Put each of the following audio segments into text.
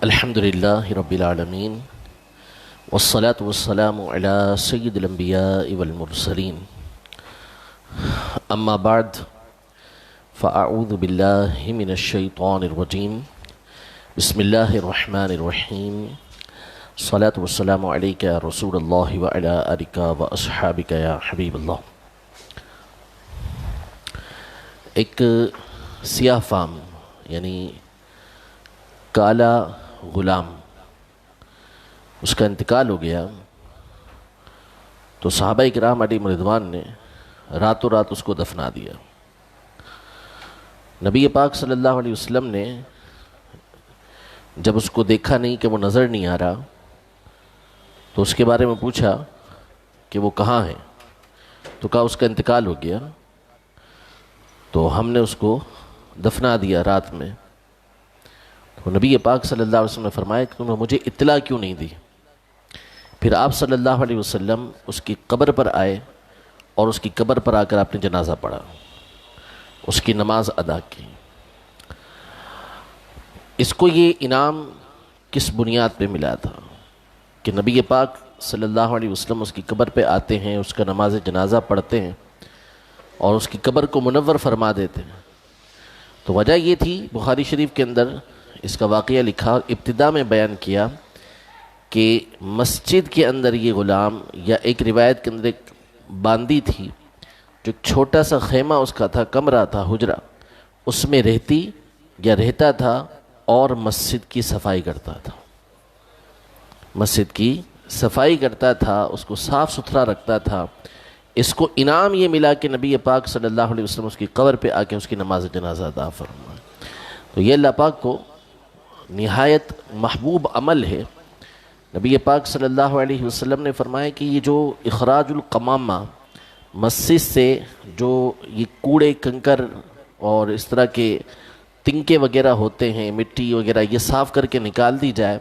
الحمد لله رب العالمين والصلاة والسلام على سيد الأنبياء والمرسلين أما بعد فأعوذ بالله من الشيطان الرجيم بسم الله الرحمن الرحيم الصلاة والسلام عليك يا رسول الله وعلى آلك وأصحابك يا حبيب الله۔ ایک سیاہ فام یعنی کالا غلام، اس کا انتقال ہو گیا تو صحابہ کرام علیہم رضوان نے راتوں رات اس کو دفنا دیا۔ نبی پاک صلی اللہ علیہ وسلم نے جب اس کو دیکھا نہیں کہ وہ نظر نہیں آ رہا تو اس کے بارے میں پوچھا کہ وہ کہاں ہے، تو کہا اس کا انتقال ہو گیا، تو ہم نے اس کو دفنا دیا رات میں۔ تو نبی پاک صلی اللہ علیہ وسلم نے فرمایا کہ تم نے مجھے اطلاع کیوں نہیں دی؟ پھر آپ صلی اللہ علیہ وسلم اس کی قبر پر آئے اور اس کی قبر پر آ کر آپ نے جنازہ پڑھا، اس کی نماز ادا کی۔ اس کو یہ انعام کس بنیاد پہ ملا تھا کہ نبی پاک صلی اللہ علیہ وسلم اس کی قبر پہ آتے ہیں، اس کا نماز جنازہ پڑھتے ہیں اور اس کی قبر کو منور فرما دیتے ہیں۔ تو وجہ یہ تھی، بخاری شریف کے اندر اس کا واقعہ لکھا، ابتدا میں بیان کیا کہ مسجد کے اندر یہ غلام، یا ایک روایت کے اندر ایک باندی تھی جو ایک چھوٹا سا خیمہ اس کا تھا، کمرہ تھا، حجرہ، اس میں رہتی یا رہتا تھا اور مسجد کی صفائی کرتا تھا، مسجد کی صفائی کرتا تھا، اس کو صاف ستھرا رکھتا تھا۔ اس کو انعام یہ ملا کہ نبی پاک صلی اللہ علیہ وسلم اس کی قبر پہ آ کے اس کی نماز جنازہ ادا فرمائے۔ تو یہ اللہ پاک کو نہایت محبوب عمل ہے۔ نبی پاک صلی اللہ علیہ وسلم نے فرمایا کہ یہ جو اخراج القمامہ، مسجد سے جو یہ کوڑے کنکر اور اس طرح کے تنکے وغیرہ ہوتے ہیں، مٹی وغیرہ، یہ صاف کر کے نکال دی جائے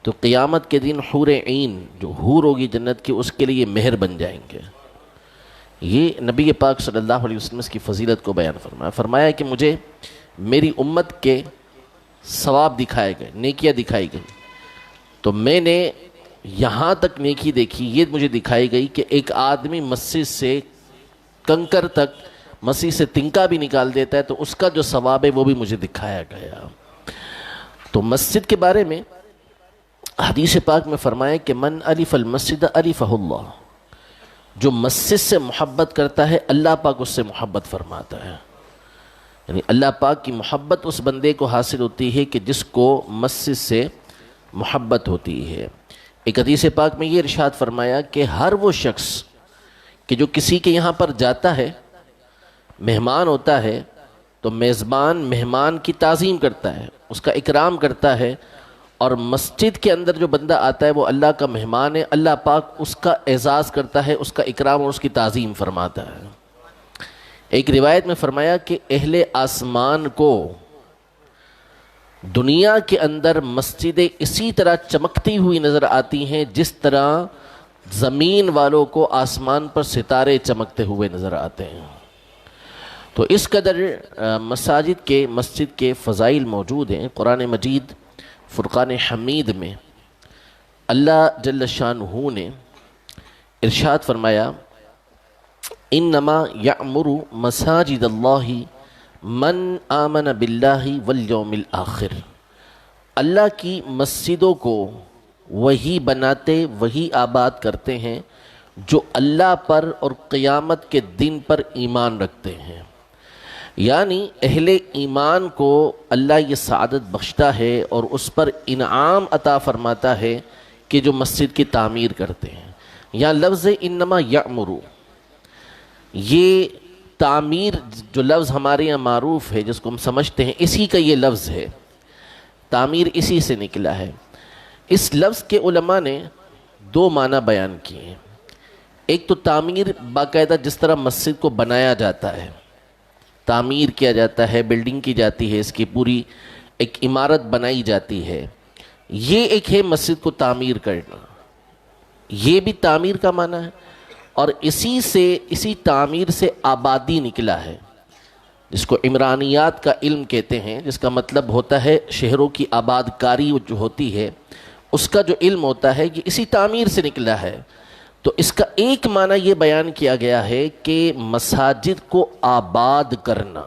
تو قیامت کے دن حور عین جو حور ہوگی جنت کی، اس کے لیے مہر بن جائیں گے۔ یہ نبی پاک صلی اللہ علیہ وسلم اس کی فضیلت کو بیان فرمایا کہ مجھے میری امت کے ثواب دکھائے گئے، نیکیاں دکھائی گئی، تو میں نے یہاں تک نیکی دیکھی، یہ مجھے دکھائی گئی کہ ایک آدمی مسجد سے کنکر تک، مسجد سے تنکا بھی نکال دیتا ہے تو اس کا جو ثواب ہے وہ بھی مجھے دکھایا گیا۔ تو مسجد کے بارے میں حدیث پاک میں فرمایا کہ من الف المسجد الفہ اللہ، جو مسجد سے محبت کرتا ہے اللہ پاک اس سے محبت فرماتا ہے۔ یعنی اللہ پاک کی محبت اس بندے کو حاصل ہوتی ہے کہ جس کو مسجد سے محبت ہوتی ہے۔ ایک حدیث پاک میں یہ ارشاد فرمایا کہ ہر وہ شخص کہ جو کسی کے یہاں پر جاتا ہے، مہمان ہوتا ہے، تو میزبان مہمان کی تعظیم کرتا ہے، اس کا اکرام کرتا ہے، اور مسجد کے اندر جو بندہ آتا ہے وہ اللہ کا مہمان ہے، اللہ پاک اس کا اعزاز کرتا ہے، اس کا اکرام اور اس کی تعظیم فرماتا ہے۔ ایک روایت میں فرمایا کہ اہل آسمان کو دنیا کے اندر مسجدیں اسی طرح چمکتی ہوئی نظر آتی ہیں جس طرح زمین والوں کو آسمان پر ستارے چمکتے ہوئے نظر آتے ہیں۔ تو اس قدر مسجد کے فضائل موجود ہیں۔ قرآن مجید فرقان حمید میں اللہ جل شانہ نے ارشاد فرمایا انما یعمر مساجد اللہ من آمن باللہ والیوم الآخر، اللہ کی مسجدوں کو وہی بناتے، وہی آباد کرتے ہیں جو اللہ پر اور قیامت کے دن پر ایمان رکھتے ہیں۔ یعنی اہل ایمان کو اللہ یہ سعادت بخشتا ہے اور اس پر انعام عطا فرماتا ہے کہ جو مسجد کی تعمیر کرتے ہیں۔ یہاں لفظ انما یعمر، یہ تعمیر جو لفظ ہمارے یہاں معروف ہے، جس کو ہم سمجھتے ہیں، اسی کا یہ لفظ ہے، تعمیر اسی سے نکلا ہے۔ اس لفظ کے علماء نے دو معنی بیان کیے ہیں۔ ایک تو تعمیر باقاعدہ جس طرح مسجد کو بنایا جاتا ہے، تعمیر کیا جاتا ہے، بلڈنگ کی جاتی ہے، اس کی پوری ایک عمارت بنائی جاتی ہے، یہ ایک ہے مسجد کو تعمیر کرنا، یہ بھی تعمیر کا معنی ہے۔ اور اسی تعمیر سے آبادی نکلا ہے۔ جس کو عمرانیات کا علم کہتے ہیں، جس کا مطلب ہوتا ہے شہروں کی آباد کاری جو ہوتی ہے، اس کا جو علم ہوتا ہے یہ اسی تعمیر سے نکلا ہے۔ تو اس کا ایک معنی یہ بیان کیا گیا ہے کہ مساجد کو آباد کرنا،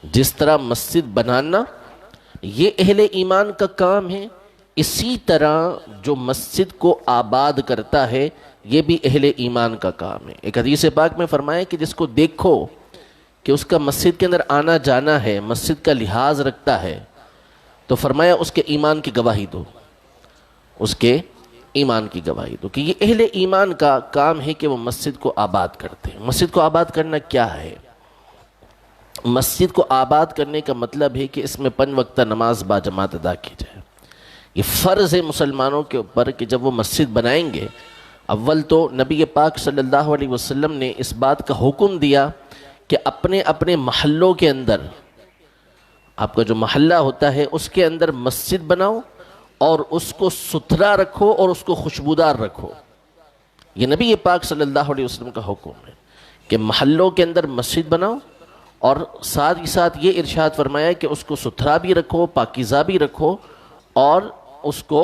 جس طرح مسجد بنانا یہ اہل ایمان کا کام ہے، اسی طرح جو مسجد کو آباد کرتا ہے یہ بھی اہل ایمان کا کام ہے۔ ایک حدیث پاک میں فرمایا کہ جس کو دیکھو کہ اس کا مسجد کے اندر آنا جانا ہے، مسجد کا لحاظ رکھتا ہے، تو فرمایا اس کے ایمان کی گواہی دو، اس کے ایمان کی گواہی دو، کہ یہ اہل ایمان کا کام ہے کہ وہ مسجد کو آباد کرتے ہیں۔ مسجد کو آباد کرنا کیا ہے؟ مسجد کو آباد کرنے کا مطلب ہے کہ اس میں 5 وقتہ نماز با جماعت ادا کی جائے۔ یہ فرض ہے مسلمانوں کے اوپر کہ جب وہ مسجد بنائیں گے، اول تو نبی پاک صلی اللہ علیہ وسلم نے اس بات کا حکم دیا کہ اپنے اپنے محلوں کے اندر، آپ کا جو محلہ ہوتا ہے اس کے اندر مسجد بناؤ اور اس کو ستھرا رکھو اور اس کو خوشبودار رکھو۔ یہ نبی پاک صلی اللہ علیہ وسلم کا حکم ہے کہ محلوں کے اندر مسجد بناؤ، اور ساتھ ہی ساتھ یہ ارشاد فرمایا کہ اس کو ستھرا بھی رکھو، پاکیزہ بھی رکھو، اور اس کو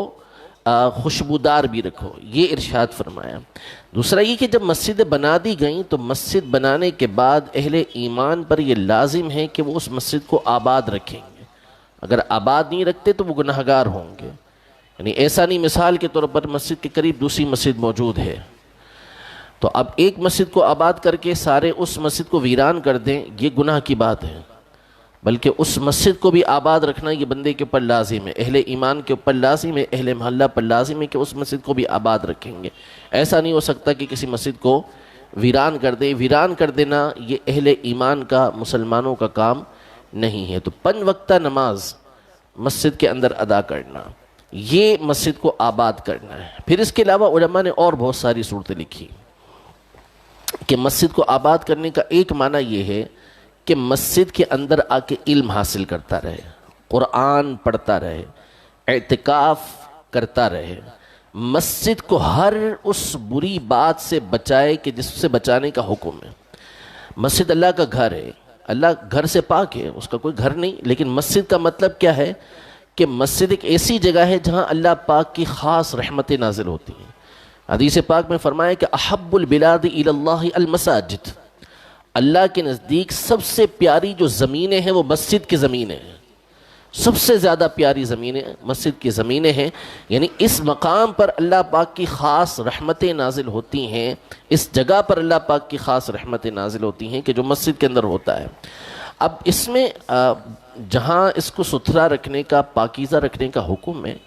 خوشبودار بھی رکھو، یہ ارشاد فرمایا۔ دوسرا یہ کہ جب مسجدیں بنا دی گئیں تو مسجد بنانے کے بعد اہل ایمان پر یہ لازم ہے کہ وہ اس مسجد کو آباد رکھیں گے۔ اگر آباد نہیں رکھتے تو وہ گناہگار ہوں گے۔ یعنی ایسا نہیں مثال کے طور پر مسجد کے قریب دوسری مسجد موجود ہے تو اب ایک مسجد کو آباد کر کے سارے اس مسجد کو ویران کر دیں، یہ گناہ کی بات ہے، بلکہ اس مسجد کو بھی آباد رکھنا یہ بندے کے اوپر لازم ہے، اہل ایمان کے اوپر لازم ہے، اہل محلہ پر لازم ہے کہ اس مسجد کو بھی آباد رکھیں گے۔ ایسا نہیں ہو سکتا کہ کسی مسجد کو ویران کر دیں۔ ویران کر دینا یہ اہل ایمان کا، مسلمانوں کا کام نہیں ہے۔ تو 5 وقتہ نماز مسجد کے اندر ادا کرنا، یہ مسجد کو آباد کرنا ہے۔ پھر اس کے علاوہ علماء نے اور بہت ساری صورتیں لکھی کہ مسجد کو آباد کرنے کا ایک معنی یہ ہے کہ مسجد کے اندر آ کے علم حاصل کرتا رہے، قرآن پڑھتا رہے، اعتکاف کرتا رہے، مسجد کو ہر اس بری بات سے بچائے کہ جس سے بچانے کا حکم ہے۔ مسجد اللہ کا گھر ہے، اللہ گھر سے پاک ہے، اس کا کوئی گھر نہیں، لیکن مسجد کا مطلب کیا ہے کہ مسجد ایک ایسی جگہ ہے جہاں اللہ پاک کی خاص رحمتیں نازل ہوتی ہیں۔ حدیث پاک میں فرمایا کہ احب البلاد الی اللہ المساجد، اللہ کے نزدیک سب سے پیاری جو زمینیں ہیں وہ مسجد کی زمینیں ہیں، سب سے زیادہ پیاری زمینیں مسجد کی زمینیں ہیں۔ یعنی اس مقام پر اللہ پاک کی خاص رحمتیں نازل ہوتی ہیں، اس جگہ پر اللہ پاک کی خاص رحمتیں نازل ہوتی ہیں کہ جو مسجد کے اندر ہوتا ہے۔ اب اس میں جہاں اس کو ستھرا رکھنے کا، پاکیزہ رکھنے کا حکم ہے،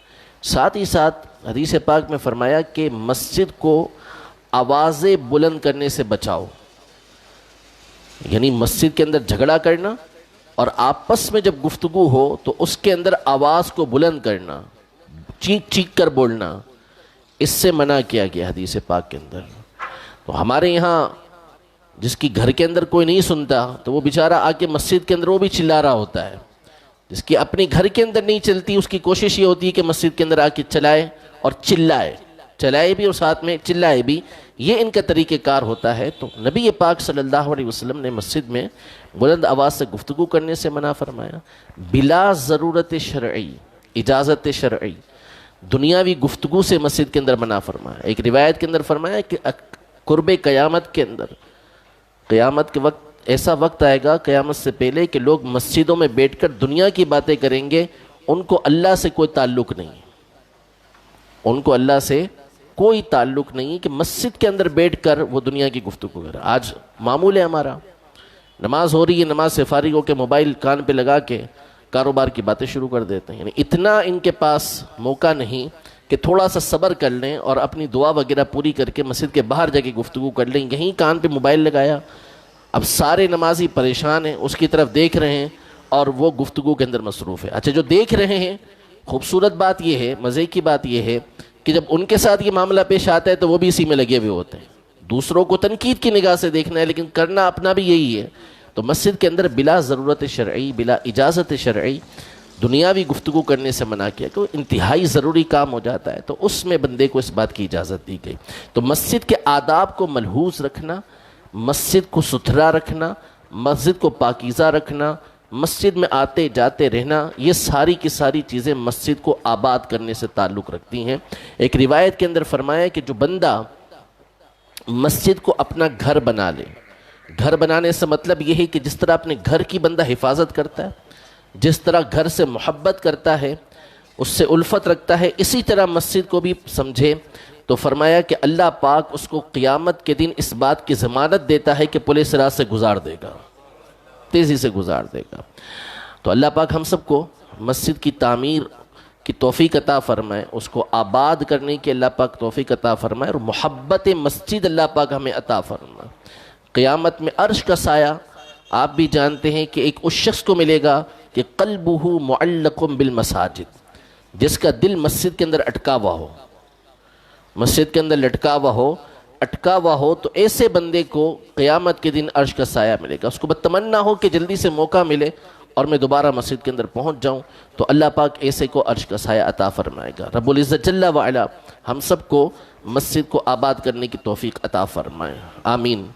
ساتھ ہی ساتھ حدیث پاک میں فرمایا کہ مسجد کو آوازیں بلند کرنے سے بچاؤ۔ یعنی مسجد کے اندر جھگڑا کرنا اور آپس میں جب گفتگو ہو تو اس کے اندر آواز کو بلند کرنا، چیخ چیخ کر بولنا، اس سے منع کیا گیا حدیث پاک کے اندر۔ تو ہمارے یہاں جس کی گھر کے اندر کوئی نہیں سنتا تو وہ بیچارہ آ کے مسجد کے اندر وہ بھی چلا رہا ہوتا ہے، جس کی اپنی گھر کے اندر نہیں چلتی اس کی کوشش یہ ہوتی ہے کہ مسجد کے اندر آ کے چلائے اور چلائے بھی اور ساتھ میں چلائے بھی، یہ ان کا طریقہ کار ہوتا ہے۔ تو نبی پاک صلی اللہ علیہ وسلم نے مسجد میں بلند آواز سے گفتگو کرنے سے منع فرمایا، بلا ضرورت شرعی، اجازت شرعی، دنیاوی گفتگو سے مسجد کے اندر منع فرمایا۔ ایک روایت کے اندر فرمایا کہ قرب قیامت کے اندر، قیامت کے وقت ایسا وقت آئے گا قیامت سے پہلے کہ لوگ مسجدوں میں بیٹھ کر دنیا کی باتیں کریں گے، ان کو اللہ سے کوئی تعلق نہیں، ان کو اللہ سے کوئی تعلق نہیں کہ مسجد کے اندر بیٹھ کر وہ دنیا کی گفتگو کرے۔ آج معمول ہے ہمارا، نماز ہو رہی ہے، نماز سے فارغ ہو کے موبائل کان پہ لگا کے کاروبار کی باتیں شروع کر دیتے ہیں۔ یعنی اتنا ان کے پاس موقع نہیں کہ تھوڑا سا صبر کر لیں اور اپنی دعا وغیرہ پوری کر کے مسجد کے باہر جا کے گفتگو کر لیں۔ یہیں کان پہ موبائل لگایا، اب سارے نمازی پریشان ہیں، اس کی طرف دیکھ رہے ہیں اور وہ گفتگو کے اندر مصروف ہے۔ اچھا، جو دیکھ رہے ہیں، خوبصورت بات یہ ہے، مزے کی بات یہ ہے کہ جب ان کے ساتھ یہ معاملہ پیش آتا ہے تو وہ بھی اسی میں لگے ہوئے ہوتے ہیں، دوسروں کو تنقید کی نگاہ سے دیکھنا ہے لیکن کرنا اپنا بھی یہی ہے۔ تو مسجد کے اندر بلا ضرورت شرعی، بلا اجازت شرعی دنیاوی گفتگو کرنے سے منع کیا، کہ انتہائی ضروری کام ہو جاتا ہے تو اس میں بندے کو اس بات کی اجازت دی گئی۔ تو مسجد کے آداب کو ملحوظ رکھنا، مسجد کو ستھرا رکھنا، مسجد کو پاکیزہ رکھنا، مسجد میں آتے جاتے رہنا، یہ ساری کی ساری چیزیں مسجد کو آباد کرنے سے تعلق رکھتی ہیں۔ ایک روایت کے اندر فرمایا کہ جو بندہ مسجد کو اپنا گھر بنا لے، گھر بنانے سے مطلب یہ ہے کہ جس طرح اپنے گھر کی بندہ حفاظت کرتا ہے، جس طرح گھر سے محبت کرتا ہے، اس سے الفت رکھتا ہے، اسی طرح مسجد کو بھی سمجھے، تو فرمایا کہ اللہ پاک اس کو قیامت کے دن اس بات کی ضمانت دیتا ہے کہ پولیس راہ سے گزار دے گا، تیزی سے گزار دے گا۔ تو اللہ پاک ہم سب کو مسجد کی تعمیر کی توفیق عطا فرمائے، اس کو آباد کرنے کی اللہ پاک توفیق عطا فرمائے، اور محبت مسجد اللہ پاک ہمیں عطا فرمائے۔ قیامت میں عرش کا سایہ آپ بھی جانتے ہیں کہ ایک اس شخص کو ملے گا کہ قلبہ معلق بالمساجد، جس کا دل مسجد کے اندر اٹکا ہوا ہو، مسجد کے اندر لٹکا ہوا ہو، اٹکا ہوا ہو، تو ایسے بندے کو قیامت کے دن عرش کا سایہ ملے گا۔ اس کو بتمنا ہو کہ جلدی سے موقع ملے اور میں دوبارہ مسجد کے اندر پہنچ جاؤں، تو اللہ پاک ایسے کو عرش کا سایہ عطا فرمائے گا۔ رب العزت جل وعلا ہم سب کو مسجد کو آباد کرنے کی توفیق عطا فرمائے، آمین۔